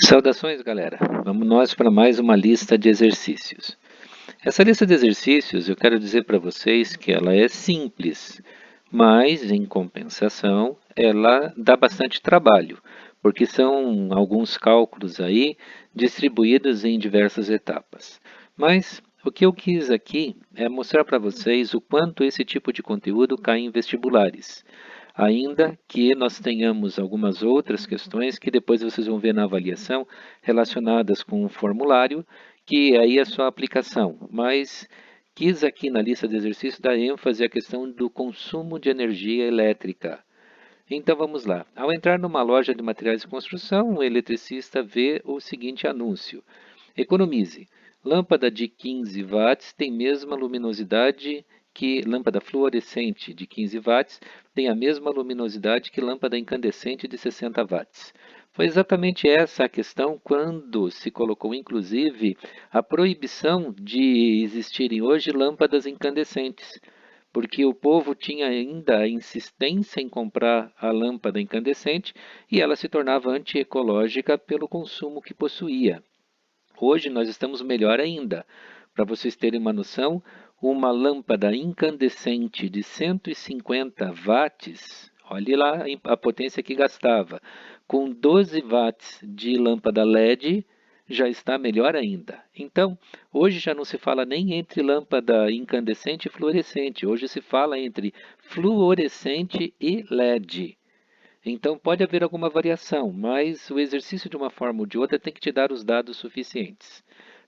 Saudações, galera! Vamos nós para mais uma lista de exercícios. Essa lista de exercícios, eu quero dizer para vocês que ela é simples, mas, em compensação, ela dá bastante trabalho, porque são alguns cálculos aí distribuídos em diversas etapas. Mas o que eu quis aqui é mostrar para vocês o quanto esse tipo de conteúdo cai em vestibulares. Ainda que nós tenhamos algumas outras questões que depois vocês vão ver na avaliação relacionadas com o formulário, que aí é só a aplicação. Mas quis aqui na lista de exercícios dar ênfase à questão do consumo de energia elétrica. Então vamos lá. Ao entrar numa loja de materiais de construção, o eletricista vê o seguinte anúncio: economize. Lâmpada de 15 watts tem mesma luminosidade que lâmpada fluorescente de 15 watts tem a mesma luminosidade que lâmpada incandescente de 60 watts. Foi exatamente essa a questão quando se colocou, inclusive, a proibição de existirem hoje lâmpadas incandescentes, porque o povo tinha ainda a insistência em comprar a lâmpada incandescente e ela se tornava antiecológica pelo consumo que possuía. Hoje nós estamos melhor ainda. Para vocês terem uma noção, uma lâmpada incandescente de 150 watts, olhe lá a potência que gastava, com 12 watts de lâmpada LED, já está melhor ainda. Então, hoje já não se fala nem entre lâmpada incandescente e fluorescente, hoje se fala entre fluorescente e LED. Então pode haver alguma variação, mas o exercício de uma forma ou de outra tem que te dar os dados suficientes.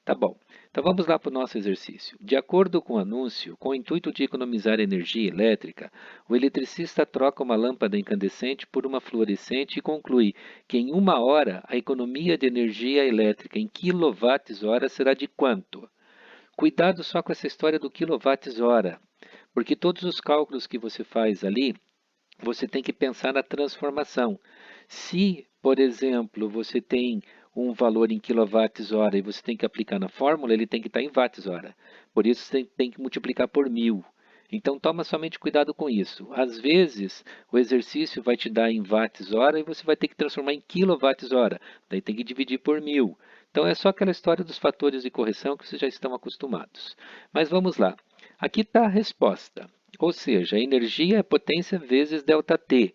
Tá bom, então vamos lá para o nosso exercício. De acordo com o anúncio, com o intuito de economizar energia elétrica, o eletricista troca uma lâmpada incandescente por uma fluorescente e conclui que em uma hora a economia de energia elétrica em quilowatts-hora será de quanto? Cuidado só com essa história do quilowatts-hora, porque todos os cálculos que você faz ali você tem que pensar na transformação. Se, por exemplo, você tem um valor em quilowatts-hora e você tem que aplicar na fórmula, ele tem que estar em watts-hora. Por isso, você tem que multiplicar por 1000. Então, toma somente cuidado com isso. Às vezes, o exercício vai te dar em watts-hora e você vai ter que transformar em quilowatts-hora. Daí tem que dividir por 1000. Então, é só aquela história dos fatores de correção que vocês já estão acostumados. Mas vamos lá. Aqui está a resposta. Ou seja, a energia é potência vezes ΔT.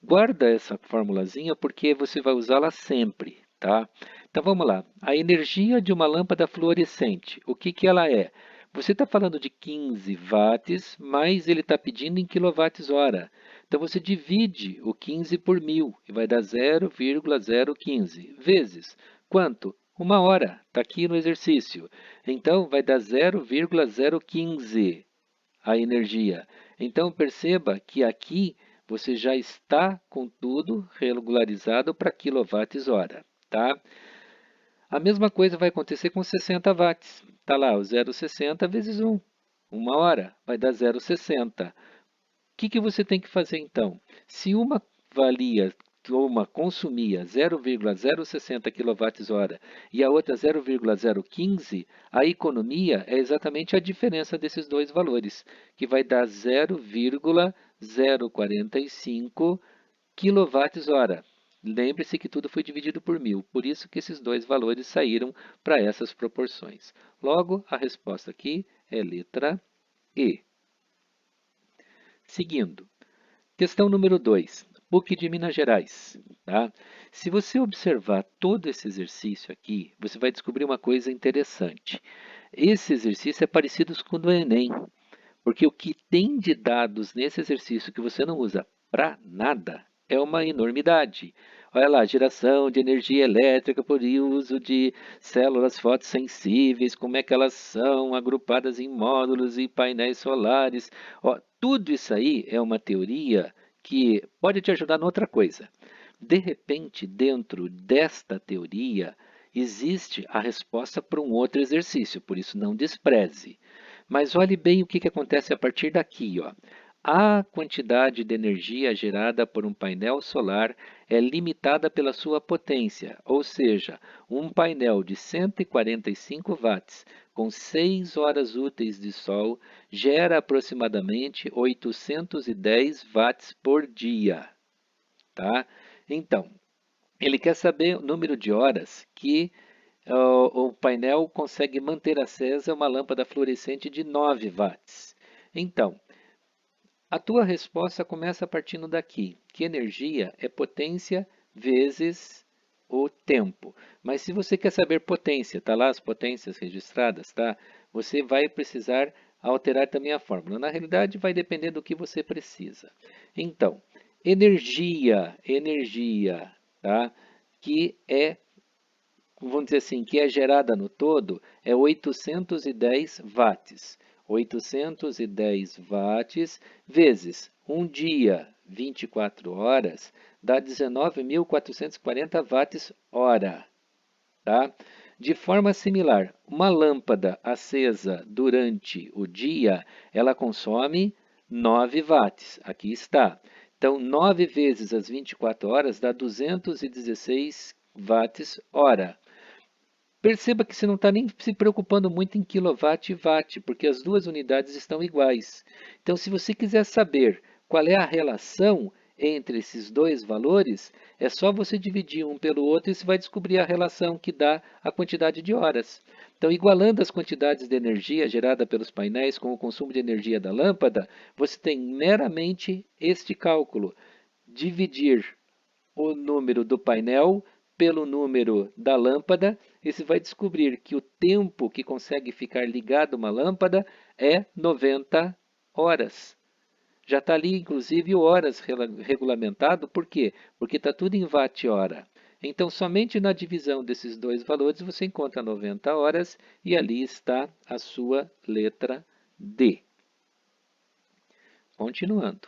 Guarda essa formulazinha porque você vai usá-la sempre, tá? Então vamos lá. A energia de uma lâmpada fluorescente, o que ela é? Você está falando de 15 watts, mas ele está pedindo em quilowatts-hora. Então você divide o 15 por 1000 e vai dar 0,015 vezes quanto? Uma hora, está aqui no exercício. Então vai dar 0,015 a energia. Então perceba que aqui você já está com tudo regularizado para quilowatts-hora, tá? A mesma coisa vai acontecer com 60 watts. Está lá o 0,60 vezes 1. Uma hora vai dar 0,60. O que você tem que fazer então? Se uma valia ou uma consumia 0,060 kWh e a outra 0,015, a economia é exatamente a diferença desses dois valores, que vai dar 0,045 kWh. Lembre-se que tudo foi dividido por 1000, por isso que esses dois valores saíram para essas proporções. Logo, a resposta aqui é letra E. Seguindo. Questão número 2, PUC de Minas Gerais. Tá? Se você observar todo esse exercício aqui, você vai descobrir uma coisa interessante. Esse exercício é parecido com o do Enem, porque o que tem de dados nesse exercício que você não usa para nada é uma enormidade. Olha lá, geração de energia elétrica por uso de células fotossensíveis, como é que elas são agrupadas em módulos e painéis solares. Ó, tudo isso aí é uma teoria que pode te ajudar em outra coisa. De repente, dentro desta teoria, existe a resposta para um outro exercício, por isso não despreze. Mas olhe bem o que acontece a partir daqui. Ó. A quantidade de energia gerada por um painel solar é limitada pela sua potência, ou seja, um painel de 145 watts com 6 horas úteis de sol gera aproximadamente 810 watts por dia. Tá? Então, Ele quer saber o número de horas que o painel consegue manter acesa uma lâmpada fluorescente de 9 watts. Então, a tua resposta começa partindo daqui, que energia é potência vezes o tempo. Mas se você quer saber potência, está lá as potências registradas, tá? Você vai precisar alterar também a fórmula. Na realidade, vai depender do que você precisa. Então, energia, tá? Que é, vamos dizer assim, que é gerada no todo, é 810 watts. 810 watts vezes um dia, 24 horas, dá 19.440 watts hora. Tá? De forma similar, uma lâmpada acesa durante o dia, ela consome 9 watts. Aqui está. Então, 9 vezes as 24 horas dá 216 watts hora. Perceba que você não está nem se preocupando muito em quilowatt e watt, porque as duas unidades estão iguais. Então, se você quiser saber qual é a relação entre esses dois valores, é só você dividir um pelo outro e você vai descobrir a relação que dá a quantidade de horas. Então, igualando as quantidades de energia gerada pelos painéis com o consumo de energia da lâmpada, você tem meramente este cálculo: dividir o número do painel pelo número da lâmpada, e você vai descobrir que o tempo que consegue ficar ligado uma lâmpada é 90 horas. Já está ali, inclusive, o horas regulamentado. Por quê? Porque está tudo em watt-hora. Então, somente na divisão desses dois valores você encontra 90 horas e ali está a sua letra D. Continuando.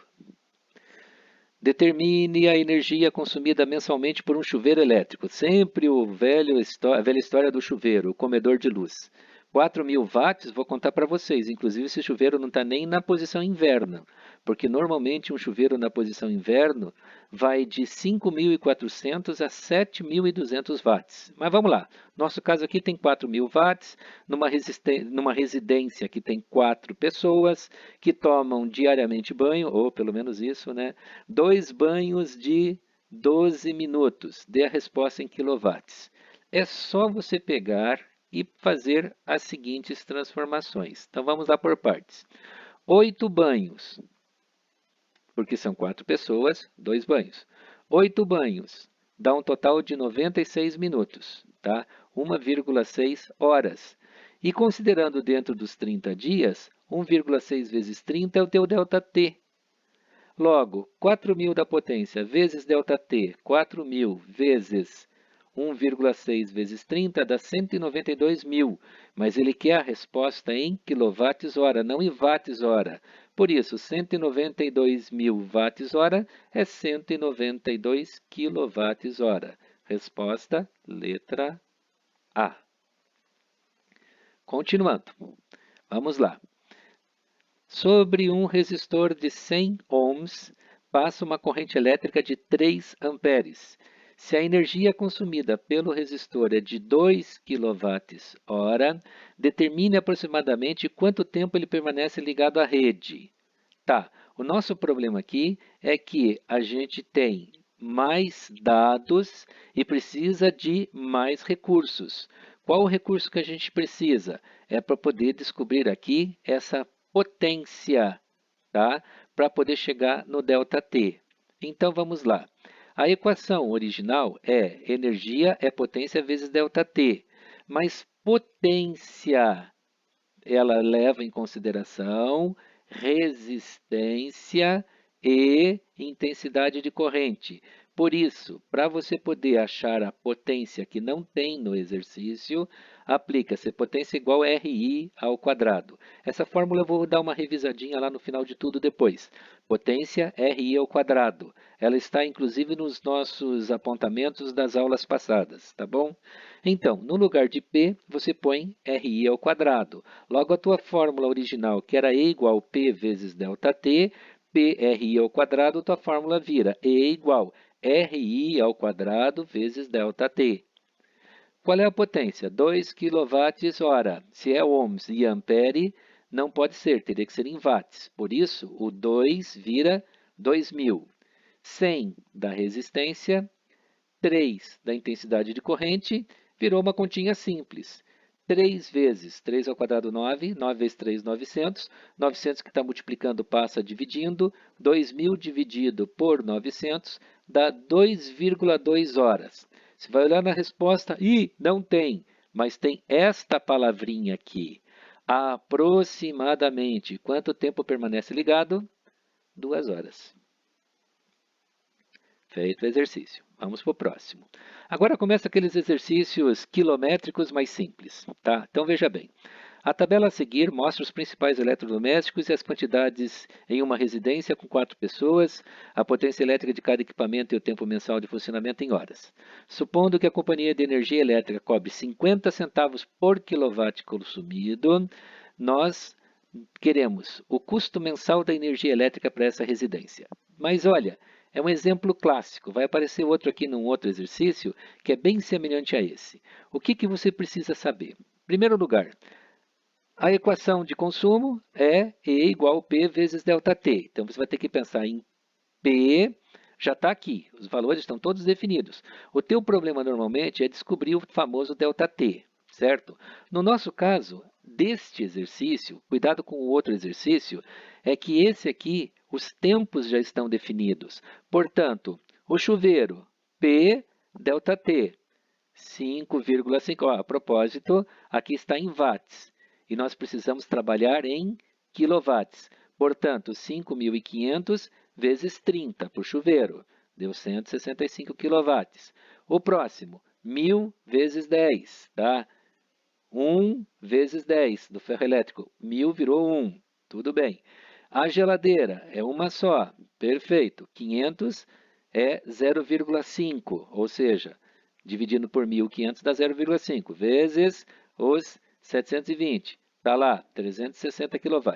Determine a energia consumida mensalmente por um chuveiro elétrico. Sempre a velha história do chuveiro, o comedor de luz. 4.000 watts, vou contar para vocês. Inclusive, esse chuveiro não está nem na posição inverno, porque normalmente um chuveiro na posição inverno vai de 5.400 a 7.200 watts. Mas vamos lá. Nosso caso aqui tem 4.000 watts, numa residência que tem 4 pessoas que tomam diariamente banho, ou pelo menos isso, né? 2 banhos de 12 minutos. Dê a resposta em quilowatts. É só você pegar e fazer as seguintes transformações. Então vamos lá por partes. 8 banhos, porque são 4 pessoas, 2 banhos. 8 banhos dá um total de 96 minutos, tá? 1,6 horas. E considerando dentro dos 30 dias, 1,6 vezes 30 é o teu ΔT. Logo, 4.000 da potência vezes ΔT, 4.000 vezes 1,6 vezes 30 dá 192.000, mas ele quer a resposta em quilowatts-hora, não em watts-hora. Por isso, 192.000 watts-hora é 192 quilowatts-hora. Resposta, letra A. Continuando, vamos lá. Sobre um resistor de 100 ohms, passa uma corrente elétrica de 3 amperes. Se a energia consumida pelo resistor é de 2 kWh, determine aproximadamente quanto tempo ele permanece ligado à rede. Tá, o nosso problema aqui é que a gente tem mais dados e precisa de mais recursos. Qual o recurso que a gente precisa? É para poder descobrir aqui essa potência, tá? Para poder chegar no ΔT. Então vamos lá. A equação original é energia é potência vezes ΔT, mas potência ela leva em consideração resistência e intensidade de corrente. Por isso, para você poder achar a potência que não tem no exercício, aplica-se potência igual a RI ao quadrado. Essa fórmula eu vou dar uma revisadinha lá no final de tudo depois. Potência RI ao quadrado. Ela está inclusive nos nossos apontamentos das aulas passadas, tá bom? Então, no lugar de P, você põe RI ao quadrado. Logo, a tua fórmula original, que era E igual P vezes ΔT, PRI ao quadrado, tua fórmula vira E igual RI ao quadrado vezes ΔT. Qual é a potência? 2 kWh. Se é ohms e ampere, não pode ser, teria que ser em watts. Por isso, o 2 vira 2.000. 100 da resistência, 3 da intensidade de corrente, virou uma continha simples. 3 vezes 3 ao quadrado 9, 9 vezes 3, 900. 900 que está multiplicando passa dividindo. 2.000 dividido por 900 dá 2,2 horas. Você vai olhar na resposta e não tem, mas tem esta palavrinha aqui. Aproximadamente. Quanto tempo permanece ligado? 2 horas. Feito o exercício. Vamos para o próximo. Agora começa aqueles exercícios quilométricos mais simples. Tá? Então veja bem. A tabela a seguir mostra os principais eletrodomésticos e as quantidades em uma residência com 4 pessoas, a potência elétrica de cada equipamento e o tempo mensal de funcionamento em horas. Supondo que a companhia de energia elétrica cobre 50 centavos por quilowatt consumido, nós queremos o custo mensal da energia elétrica para essa residência. Mas olha, é um exemplo clássico. Vai aparecer outro aqui num outro exercício que é bem semelhante a esse. O que você precisa saber? Em primeiro lugar, a equação de consumo é E igual a P vezes ΔT. Então você vai ter que pensar em P, já está aqui, os valores estão todos definidos. O teu problema normalmente é descobrir o famoso ΔT, certo? No nosso caso, deste exercício, cuidado com o outro exercício, é que esse aqui, os tempos já estão definidos. Portanto, o chuveiro, P ΔT, 5,5. A propósito, aqui está em watts. E nós precisamos trabalhar em quilowatts. Portanto, 5.500 vezes 30 para o chuveiro. Deu 165 quilowatts. O próximo, 1.000 vezes 10. Tá? 1 vezes 10 do ferro elétrico. 1.000 virou 1. Tudo bem. A geladeira é uma só. Perfeito. 500 é 0,5. Ou seja, dividindo por 1.500 dá 0,5. Vezes os 720. Está lá, 360 kW.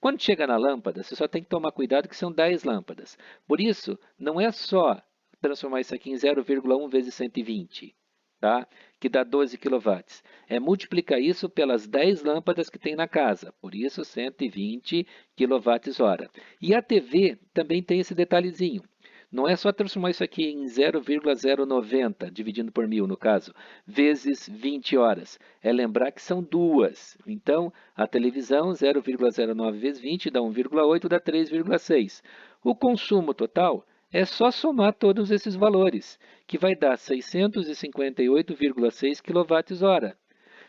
Quando chega na lâmpada, você só tem que tomar cuidado que são 10 lâmpadas. Por isso, não é só transformar isso aqui em 0,1 vezes 120, tá? Que dá 12 kW. É multiplicar isso pelas 10 lâmpadas que tem na casa. Por isso, 120 kWh. E a TV também tem esse detalhezinho. Não é só transformar isso aqui em 0,090, dividindo por 1.000 no caso, vezes 20 horas. É lembrar que são duas. Então, a televisão, 0,09 vezes 20 dá 1,8, dá 3,6. O consumo total é só somar todos esses valores, que vai dar 658,6 kWh.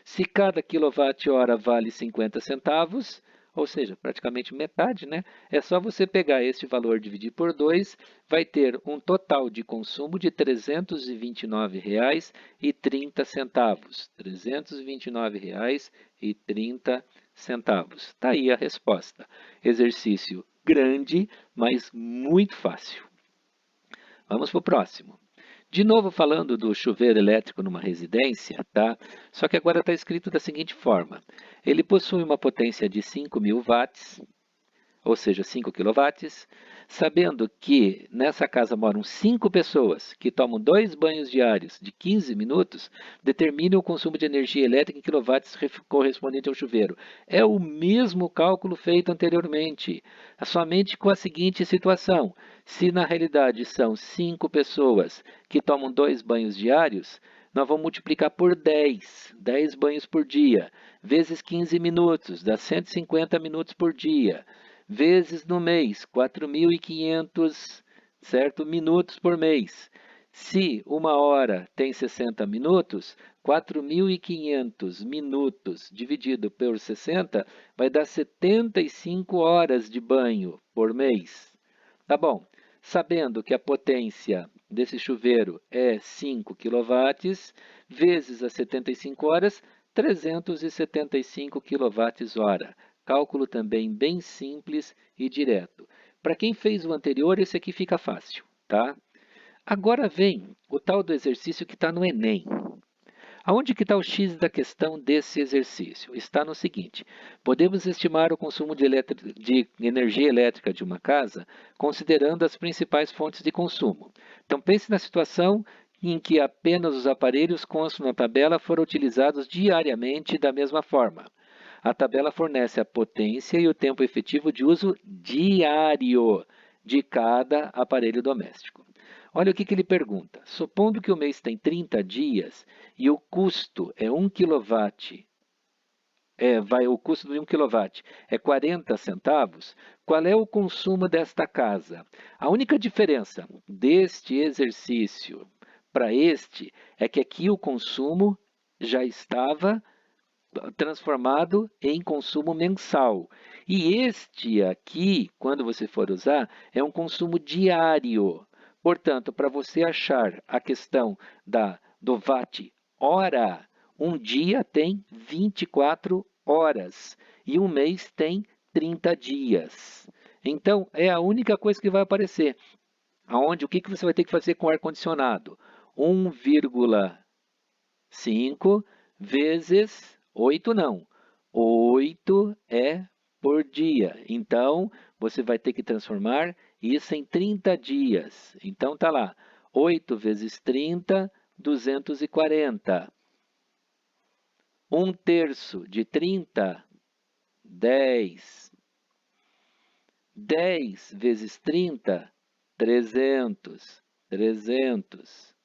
Se cada quilowatt-hora vale 50 centavos, ou seja, praticamente metade, né? É só você pegar este valor e dividir por 2, vai ter um total de consumo de R$ 329,30. R$ 329,30. Está aí a resposta. Exercício grande, mas muito fácil. Vamos para o próximo. De novo falando do chuveiro elétrico numa residência, tá? Só que agora está escrito da seguinte forma. Ele possui uma potência de 5.000 watts, ou seja, 5 quilowatts, sabendo que nessa casa moram 5 pessoas que tomam 2 banhos diários de 15 minutos, determine o consumo de energia elétrica em quilowatts correspondente ao chuveiro. É o mesmo cálculo feito anteriormente, somente com a seguinte situação. Se na realidade são 5 pessoas que tomam 2 banhos diários, nós vamos multiplicar por 10 banhos por dia, vezes 15 minutos, dá 150 minutos por dia, vezes no mês, 4.500, certo? Minutos por mês. Se uma hora tem 60 minutos, 4.500 minutos dividido por 60 vai dar 75 horas de banho por mês. Tá bom. Sabendo que a potência desse chuveiro é 5 kW, vezes as 75 horas, 375 kWh. Cálculo também bem simples e direto. Para quem fez o anterior, esse aqui fica fácil, tá? Agora vem o tal do exercício que está no Enem. Aonde que está o X da questão desse exercício? Está no seguinte, podemos estimar o consumo de energia elétrica de uma casa considerando as principais fontes de consumo. Então pense na situação em que apenas os aparelhos constam na tabela foram utilizados diariamente da mesma forma. A tabela fornece a potência e o tempo efetivo de uso diário de cada aparelho doméstico. Olha o que ele pergunta. Supondo que o mês tem 30 dias e o custo é 1 kW, o custo de 1 kW é 40 centavos, qual é o consumo desta casa? A única diferença deste exercício para este é que aqui o consumo já estava transformado em consumo mensal. E este aqui, quando você for usar, é um consumo diário. Portanto, para você achar a questão do watt hora, um dia tem 24 horas e um mês tem 30 dias. Então, é a única coisa que vai aparecer. O que você vai ter que fazer com o ar-condicionado? 1,5 vezes 8 não. 8 é por dia. Então, você vai ter que transformar isso em 30 dias. Então, tá lá. 8 vezes 30, 240. 1/3 de 30, 10. 10 vezes 30, 300. 300.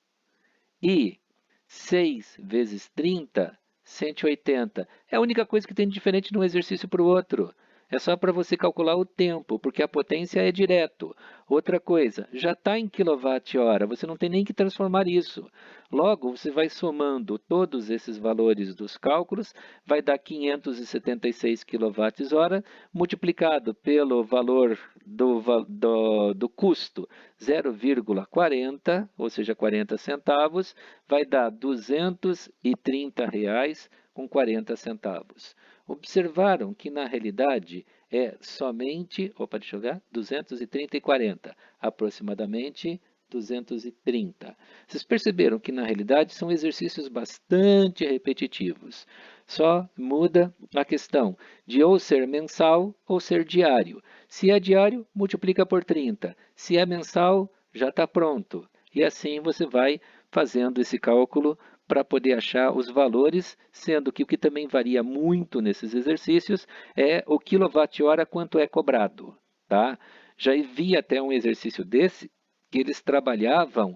E 6 vezes 30, 180. É a única coisa que tem de diferente de um exercício para o outro. É só para você calcular o tempo, porque a potência é direto. Outra coisa, já está em quilowatt-hora, você não tem nem que transformar isso. Logo, você vai somando todos esses valores dos cálculos, vai dar 576 kWh, multiplicado pelo valor do custo, 0,40, ou seja, 40 centavos, vai dar R$ 230,40. Observaram que, na realidade, é somente, deixa eu ver, 230,40, aproximadamente 230. Vocês perceberam que, na realidade, são exercícios bastante repetitivos. Só muda a questão de ou ser mensal ou ser diário. Se é diário, multiplica por 30. Se é mensal, já está pronto. E assim você vai fazendo esse cálculo para poder achar os valores, sendo que o que também varia muito nesses exercícios é o quilowatt-hora quanto é cobrado. Tá? Já vi até um exercício desse que eles trabalhavam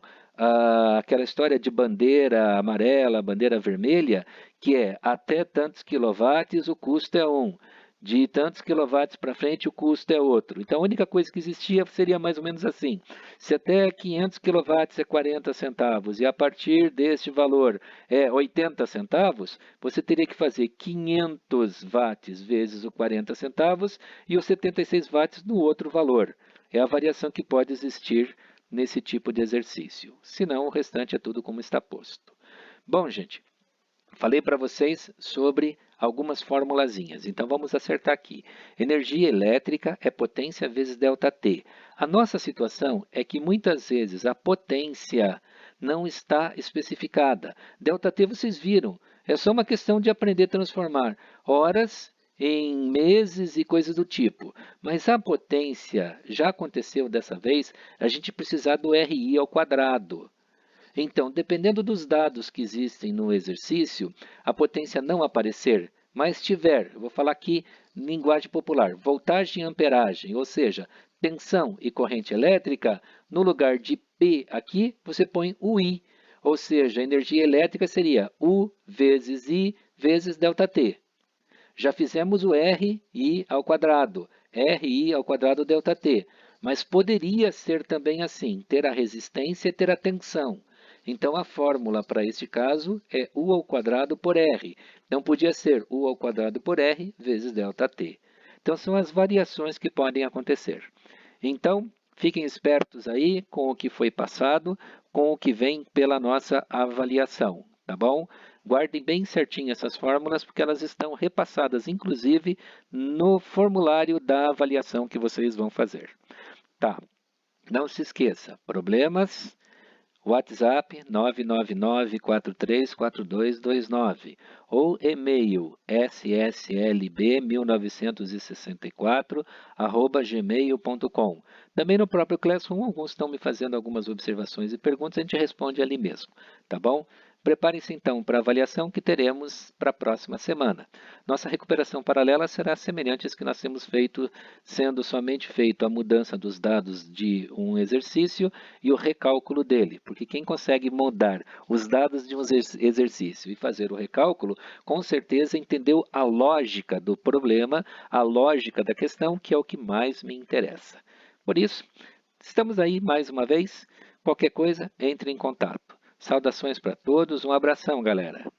aquela história de bandeira amarela, bandeira vermelha, que é até tantos quilowatts o custo é 1. De tantos quilowatts para frente o custo é outro. Então a única coisa que existia seria mais ou menos assim. Se até 500 quilowatts é 40 centavos e a partir deste valor é 80 centavos, você teria que fazer 500 watts vezes o 40 centavos e os 76 watts no outro valor. É a variação que pode existir nesse tipo de exercício. Senão, o restante é tudo como está posto. Bom, gente, falei para vocês sobre algumas formulazinhas, então vamos acertar aqui. Energia elétrica é potência vezes ΔT. A nossa situação é que muitas vezes a potência não está especificada. ΔT vocês viram, é só uma questão de aprender a transformar horas em meses e coisas do tipo. Mas a potência, já aconteceu dessa vez, a gente precisar do RI ao quadrado. Então, dependendo dos dados que existem no exercício, a potência não aparecer, mas tiver, eu vou falar aqui em linguagem popular, voltagem e amperagem, ou seja, tensão e corrente elétrica, no lugar de P aqui, você põe o I, ou seja, a energia elétrica seria U vezes I vezes ΔT. Já fizemos o RI ao quadrado, RI ao quadrado ΔT, mas poderia ser também assim, ter a resistência e ter a tensão. Então, a fórmula para este caso é U ao quadrado por R. Então, podia ser U ao quadrado por R vezes ΔT. Então, são as variações que podem acontecer. Então, fiquem espertos aí com o que foi passado, com o que vem pela nossa avaliação, tá bom? Guardem bem certinho essas fórmulas, porque elas estão repassadas, inclusive, no formulário da avaliação que vocês vão fazer. Tá, não se esqueça, problemas, WhatsApp 999434229 ou e-mail sslb1964@gmail.com. Também no próprio Classroom, alguns estão me fazendo algumas observações e perguntas, a gente responde ali mesmo, tá bom? Preparem-se então para a avaliação que teremos para a próxima semana. Nossa recuperação paralela será semelhante às que nós temos feito, sendo somente feito a mudança dos dados de um exercício e o recálculo dele, porque quem consegue mudar os dados de um exercício e fazer o recálculo, com certeza entendeu a lógica do problema, a lógica da questão, que é o que mais me interessa. Por isso, estamos aí mais uma vez. Qualquer coisa, entre em contato. Saudações para todos, um abração, galera!